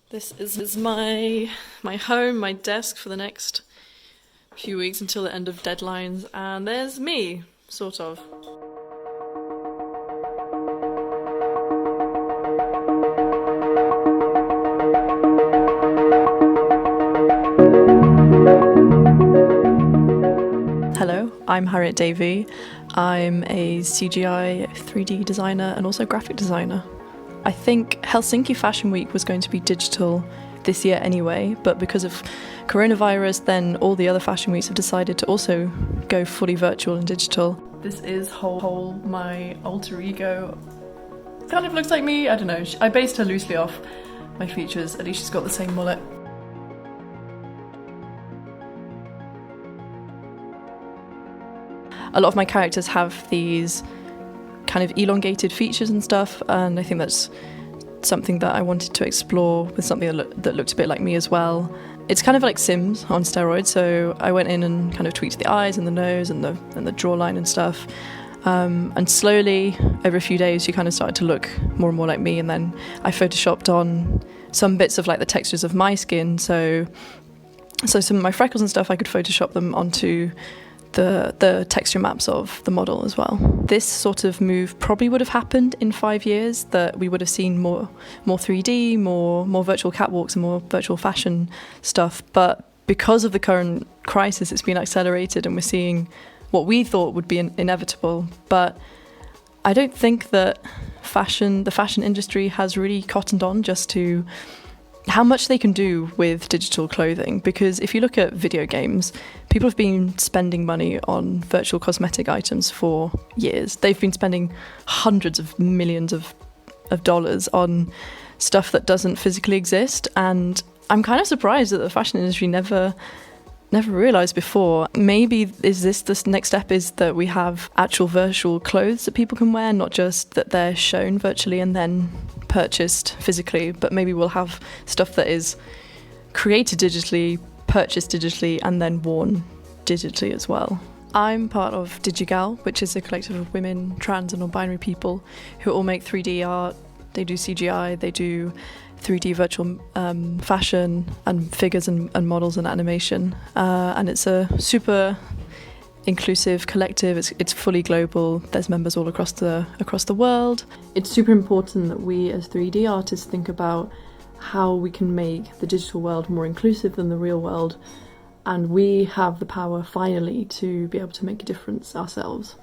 This is my home, my desk for the next few weeks until the end of deadlines, and there's me, sort of. Hello, I'm Harriet Davey. I'm a CGI 3D designer and also graphic designer. I think Helsinki Fashion Week was going to be digital this year anyway, but because of coronavirus, then all the other fashion weeks have decided to also go fully virtual and digital. This is Whole, my alter ego. Kind of looks like me, I don't know. I based her loosely off my features, at least she's got the same mullet. A lot of my characters have these kind of elongated features and stuff, and I think that's something that I wanted to explore with something that looked a bit like me as well. It's kind of like Sims on steroids, so I went in and kind of tweaked the eyes and the nose and the jawline and stuff. And slowly, over a few days, she kind of started to look more and more like me, and then I photoshopped on some bits of like the textures of my skin, so some of my freckles and stuff, I could Photoshop them onto the texture maps of the model as well. This sort of move probably would have happened in 5 years, that we would have seen more 3D, more virtual catwalks and more virtual fashion stuff. But because of the current crisis, it's been accelerated and we're seeing what we thought would be inevitable. But I don't think that the fashion industry has really cottoned on just to how much they can do with digital clothing, because if you look at video games, people have been spending money on virtual cosmetic items for years. They've been spending hundreds of millions of dollars on stuff that doesn't physically exist, and I'm kind of surprised that the fashion industry never realised before. Maybe this next step is that we have actual virtual clothes that people can wear, not just that they're shown virtually and then purchased physically, but maybe we'll have stuff that is created digitally, purchased digitally, and then worn digitally as well. I'm part of DigiGal, which is a collective of women, trans and non-binary people who all make 3D art. They do CGI, they do 3D virtual fashion and figures and models and animation. And it's a super inclusive collective. It's fully global. There's members all across the world. It's super important that we as 3D artists think about how we can make the digital world more inclusive than the real world, and we have the power finally to be able to make a difference ourselves.